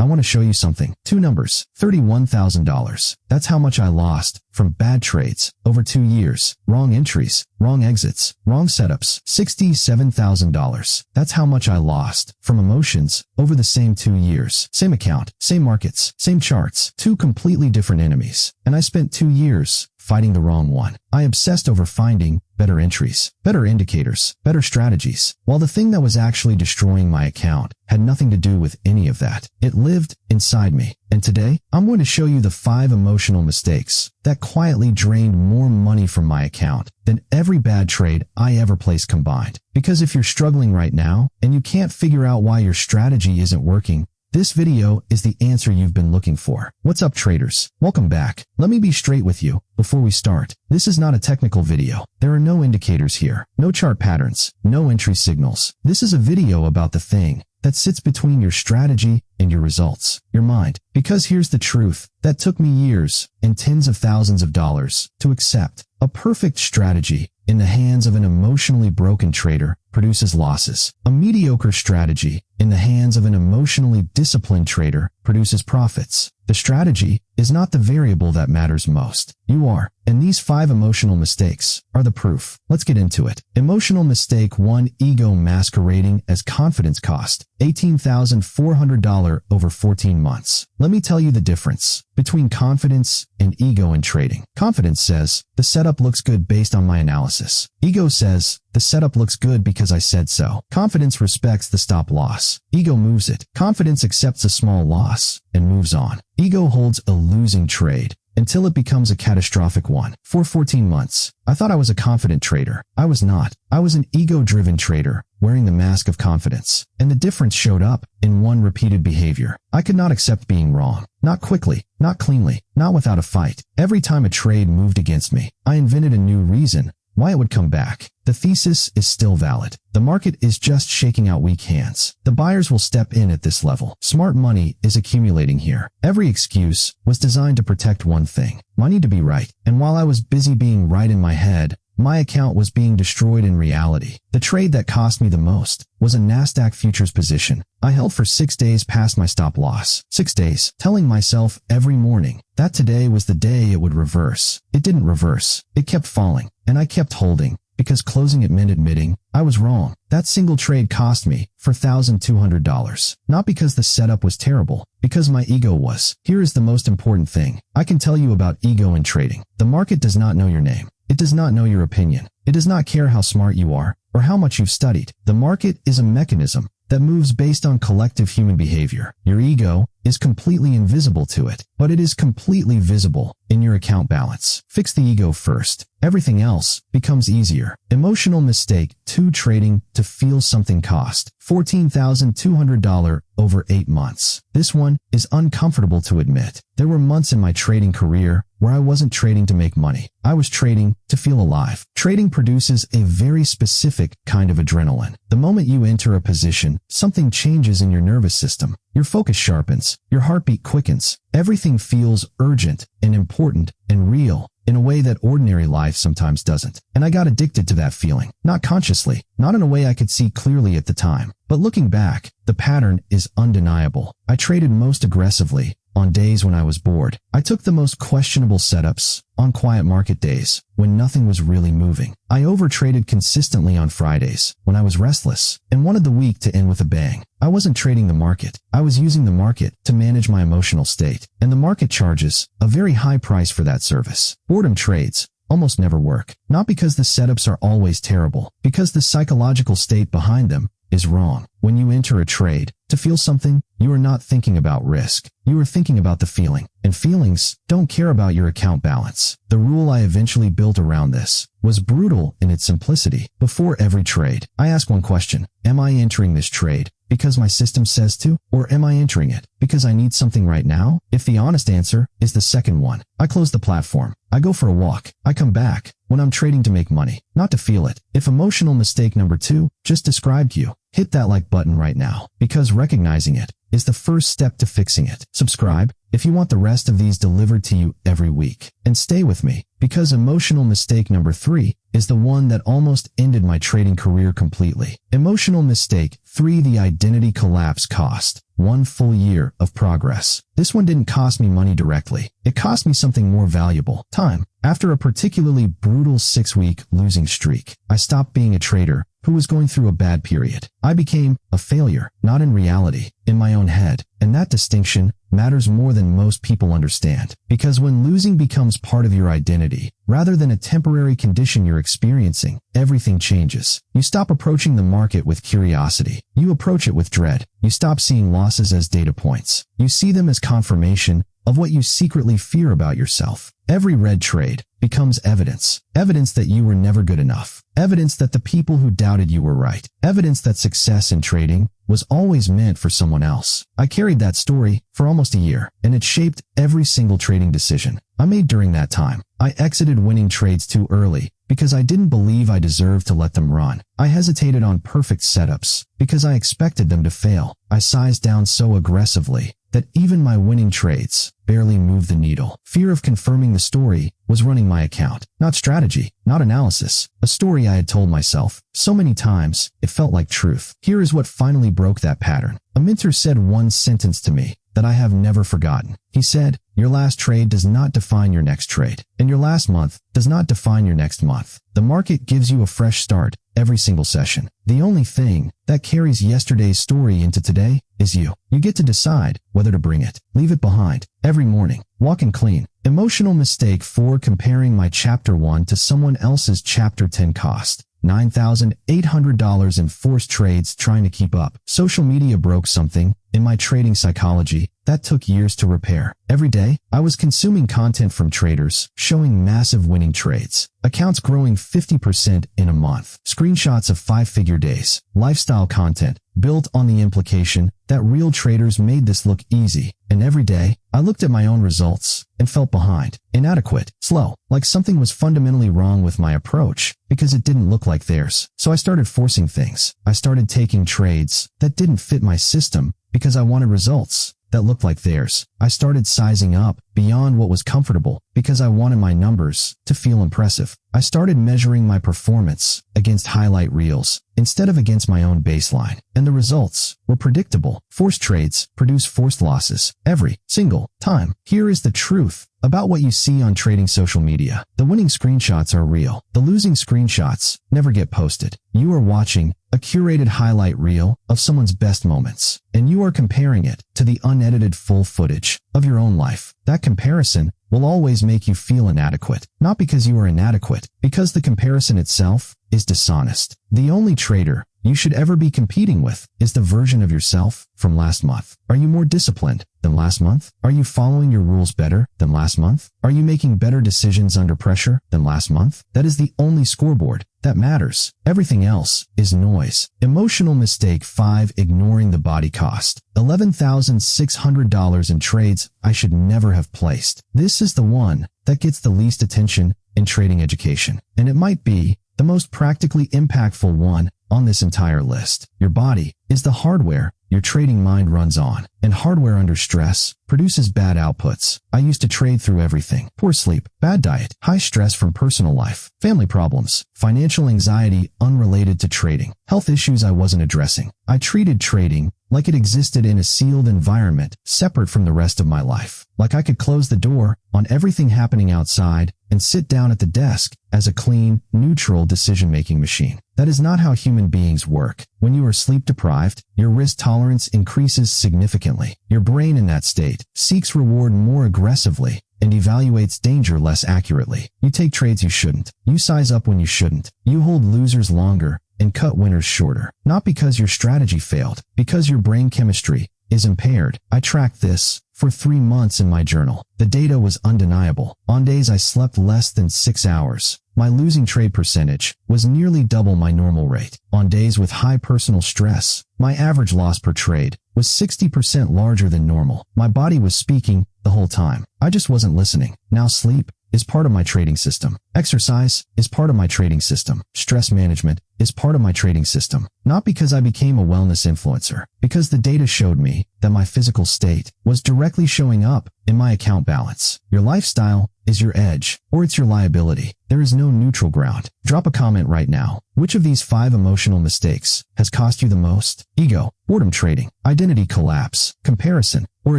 I want to show you something. Two numbers, $31,000. That's how much I lost from bad trades over 2 years, wrong entries, wrong exits, wrong setups. $67,000. That's how much I lost from emotions over the same 2 years. Same account, same markets, same charts, two completely different enemies. And I spent 2 years fighting the wrong one. I obsessed over finding better entries, better indicators, better strategies, while the thing that was actually destroying my account had nothing to do with any of that. It lived inside me. And today, I'm going to show you the 5 emotional mistakes that quietly drained more money from my account than every bad trade I ever placed combined. Because if you're struggling right now and you can't figure out why your strategy isn't working, this video is the answer you've been looking for. What's up, traders? Welcome back. Let me be straight with you before we start. This is not a technical video. There are no indicators here, no chart patterns, no entry signals. This is a video about the thing that sits between your strategy and your results, your mind. Because here's the truth, that took me years and tens of thousands of dollars to accept. A perfect strategy in the hands of an emotionally broken trader produces losses. A mediocre strategy in the hands of an emotionally disciplined trader produces profits. The strategy is not the variable that matters most. You are. And these 5 emotional mistakes are the proof. Let's get into it. Emotional mistake 1. Ego masquerading as confidence cost. $18,400 over 14 months. Let me tell you the difference between confidence and ego in trading. Confidence says, the setup looks good based on my analysis. Ego says, the setup looks good because I said so. Confidence respects the stop loss. Ego moves it. Confidence accepts a small loss and moves on. Ego holds a losing trade until it becomes a catastrophic one. For 14 months, I thought I was a confident trader. I was not. I was an ego-driven trader, wearing the mask of confidence. And the difference showed up in one repeated behavior. I could not accept being wrong. Not quickly, not cleanly, not without a fight. Every time a trade moved against me, I invented a new reason why it would come back. The thesis is still valid. The market is just shaking out weak hands. The buyers will step in at this level. Smart money is accumulating here. Every excuse was designed to protect one thing: my need to be right. And while I was busy being right in my head, my account was being destroyed in reality. The trade that cost me the most was a Nasdaq futures position. I held for 6 days past my stop loss. 6 days, telling myself every morning that today was the day it would reverse. It didn't reverse. It kept falling, and I kept holding, because closing it meant admitting I was wrong. That single trade cost me $4,200. Not because the setup was terrible, because my ego was. Here is the most important thing I can tell you about ego in trading. The market does not know your name. It does not know your opinion. It does not care how smart you are or how much you've studied. The market is a mechanism that moves based on collective human behavior. Your ego is completely invisible to it, but it is completely visible in your account balance. Fix the ego first. Everything else becomes easier. Emotional mistake 2. Trading to feel something cost. $14,200 over 8 months. This one is uncomfortable to admit. There were months in my trading career where I wasn't trading to make money. I was trading to feel alive. Trading produces a very specific kind of adrenaline. The moment you enter a position, something changes in your nervous system. Your focus sharpens. Your heartbeat quickens. Everything feels urgent and important and real in a way that ordinary life sometimes doesn't. And I got addicted to that feeling. Not consciously, not in a way I could see clearly at the time. But looking back, the pattern is undeniable. I traded most aggressively on days when I was bored. I took the most questionable setups on quiet market days when nothing was really moving. I overtraded consistently on Fridays when I was restless and wanted the week to end with a bang. I wasn't trading the market. I was using the market to manage my emotional state. And the market charges a very high price for that service. Boredom trades almost never work. Not because the setups are always terrible, because the psychological state behind them is wrong. When you enter a trade to feel something, you are not thinking about risk. You are thinking about the feeling. And feelings don't care about your account balance. The rule I eventually built around this was brutal in its simplicity. Before every trade, I ask one question: am I entering this trade because my system says to, or am I entering it because I need something right now? If the honest answer is the second one, I close the platform. I go for a walk. I come back when I'm trading to make money, not to feel it. If emotional mistake number 2 just described you, hit that like button right now, because recognizing it is the first step to fixing it. Subscribe if you want the rest of these delivered to you every week. And stay with me, because emotional mistake number 3 is the one that almost ended my trading career completely. Emotional mistake 3, the identity collapse cost 1 full year of progress. This one didn't cost me money directly. It cost me something more valuable: time. After a particularly brutal 6-week losing streak, I stopped being a trader who was going through a bad period. I became a failure, not in reality, in my own head. And that distinction matters more than most people understand. Because when losing becomes part of your identity, rather than a temporary condition you're experiencing, everything changes. You stop approaching the market with curiosity. You approach it with dread. You stop seeing losses as data points. You see them as confirmation of what you secretly fear about yourself. Every red trade becomes evidence. Evidence that you were never good enough. Evidence that the people who doubted you were right. Evidence that success in trading was always meant for someone else. I carried that story for almost a year, and it shaped every single trading decision I made during that time. I exited winning trades too early because I didn't believe I deserved to let them run. I hesitated on perfect setups because I expected them to fail. I sized down so aggressively that even my winning trades barely moved the needle. Fear of confirming the story was running my account. Not strategy, not analysis. A story I had told myself so many times it felt like truth. Here is what finally broke that pattern. A mentor said one sentence to me that I have never forgotten. He said, "Your last trade does not define your next trade, and your last month does not define your next month. The market gives you a fresh start every single session. The only thing that carries yesterday's story into today is you. You get to decide whether to bring it, leave it behind, every morning, walking clean." Emotional mistake 4, comparing my Chapter 1 to someone else's Chapter 10 cost $9,800 in forced trades trying to keep up. Social media broke something in my trading psychology that took years to repair. Every day, I was consuming content from traders showing massive winning trades, accounts growing 50% in a month, screenshots of 5-figure days, lifestyle content built on the implication that real traders made this look easy. And every day, I looked at my own results and felt behind, inadequate, slow, like something was fundamentally wrong with my approach because it didn't look like theirs. So I started forcing things. I started taking trades that didn't fit my system because I wanted results that looked like theirs. I started sizing up beyond what was comfortable because I wanted my numbers to feel impressive. I started measuring my performance against highlight reels instead of against my own baseline. And the results were predictable. Forced trades produce forced losses every single time. Here is the truth about what you see on trading social media. The winning screenshots are real. The losing screenshots never get posted. You are watching a curated highlight reel of someone's best moments, and you are comparing it to the unedited full footage of your own life. That comparison will always make you feel inadequate, not because you are inadequate, because the comparison itself is dishonest. The only trader you should ever be competing with is the version of yourself from last month. Are you more disciplined than last month? Are you following your rules better than last month? Are you making better decisions under pressure than last month? That is the only scoreboard that matters. Everything else is noise. Emotional mistake 5, ignoring the body cost. $11,600 in trades I should never have placed. This is the one that gets the least attention in trading education, and it might be the most practically impactful one on this entire list. Your body is the hardware your trading mind runs on, and hardware under stress produces bad outputs. I used to trade through everything: poor sleep, bad diet, high stress from personal life, family problems, financial anxiety unrelated to trading, health issues I wasn't addressing. I treated trading like it existed in a sealed environment separate from the rest of my life, like I could close the door on everything happening outside and sit down at the desk as a clean, neutral decision-making machine. That is not how human beings work. When you are sleep-deprived, your risk tolerance increases significantly. Your brain in that state seeks reward more aggressively and evaluates danger less accurately. You take trades you shouldn't. You size up when you shouldn't. You hold losers longer and cut winners shorter. Not because your strategy failed, because your brain chemistry is impaired. I tracked this for 3 months in my journal. The data was undeniable. On days I slept less than 6 hours, my losing trade percentage was nearly double my normal rate. On days with high personal stress, my average loss per trade was 60% larger than normal. My body was speaking the whole time. I just wasn't listening. Now sleep is part of my trading system. Exercise is part of my trading system. Stress management is part of my trading system. Not because I became a wellness influencer, because the data showed me that my physical state was directly showing up in my account balance. Your lifestyle is your edge, or it's your liability. There is no neutral ground. Drop a comment right now. Which of these 5 emotional mistakes has cost you the most? Ego, boredom trading, identity collapse, comparison, or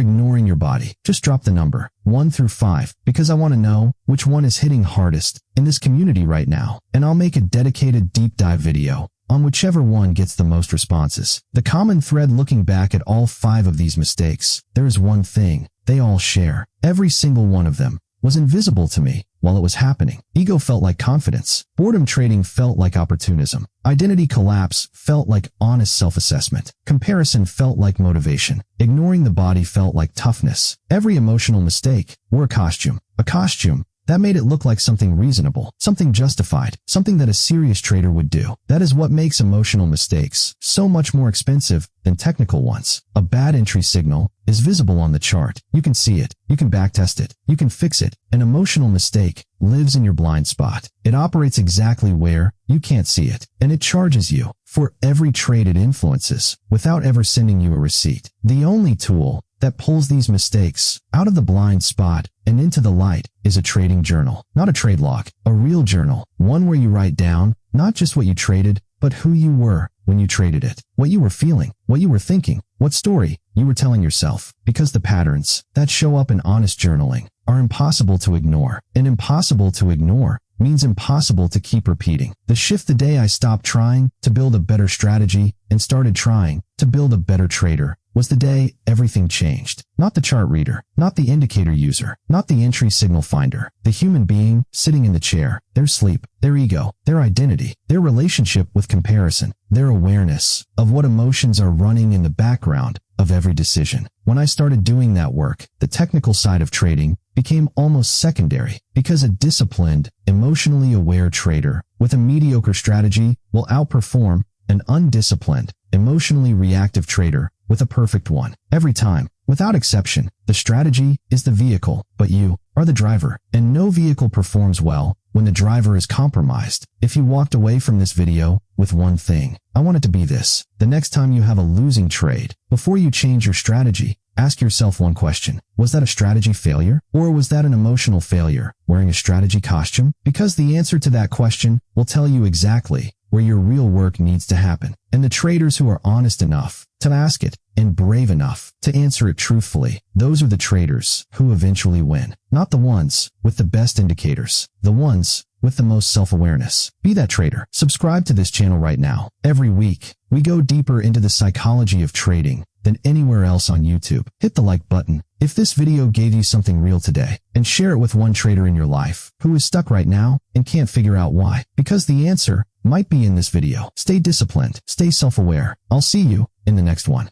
ignoring your body. Just drop the number 1 through 5 because I want to know which one is hitting hardest in this community right now, and I'll make a dedicated deep dive video on whichever one gets the most responses. The common thread looking back at all 5 of these mistakes, there is one thing they all share. Every single one of them was invisible to me while it was happening. Ego felt like confidence. Boredom trading felt like opportunism. Identity collapse felt like honest self-assessment. Comparison felt like motivation. Ignoring the body felt like toughness. Every emotional mistake wore a costume that made it look like something reasonable, something justified, something that a serious trader would do. That is what makes emotional mistakes so much more expensive than technical ones. A bad entry signal is visible on the chart. You can see it. You can backtest it. You can fix it. An emotional mistake lives in your blind spot. It operates exactly where you can't see it, and it charges you for every trade it influences without ever sending you a receipt. The only tool that pulls these mistakes out of the blind spot and into the light is a trading journal. Not a trade log, a real journal. One where you write down not just what you traded, but who you were when you traded it, what you were feeling, what you were thinking, what story you were telling yourself. Because the patterns that show up in honest journaling are impossible to ignore, and impossible to ignore means impossible to keep repeating. The shift the day I stopped trying to build a better strategy and started trying to build a better trader was the day everything changed. Not the chart reader, not the indicator user, not the entry signal finder, the human being sitting in the chair, their sleep, their ego, their identity, their relationship with comparison, their awareness of what emotions are running in the background of every decision. When I started doing that work, the technical side of trading became almost secondary, because a disciplined, emotionally aware trader with a mediocre strategy will outperform an undisciplined, emotionally reactive trader with a perfect one. Every time, without exception. The strategy is the vehicle, but you are the driver, and no vehicle performs well when the driver is compromised. If you walked away from this video with one thing, I want it to be this. The next time you have a losing trade, before you change your strategy, ask yourself one question. Was that a strategy failure? Or was that an emotional failure wearing a strategy costume? Because the answer to that question will tell you exactly where your real work needs to happen. And the traders who are honest enough to ask it and brave enough to answer it truthfully, those are the traders who eventually win. Not the ones with the best indicators, the ones with the most self-awareness. Be that trader. Subscribe to this channel right now. Every week, we go deeper into the psychology of trading than anywhere else on YouTube. Hit the like button if this video gave you something real today, and share it with one trader in your life who is stuck right now and can't figure out why. Because the answer might be in this video. Stay disciplined. Stay self-aware. I'll see you in the next one.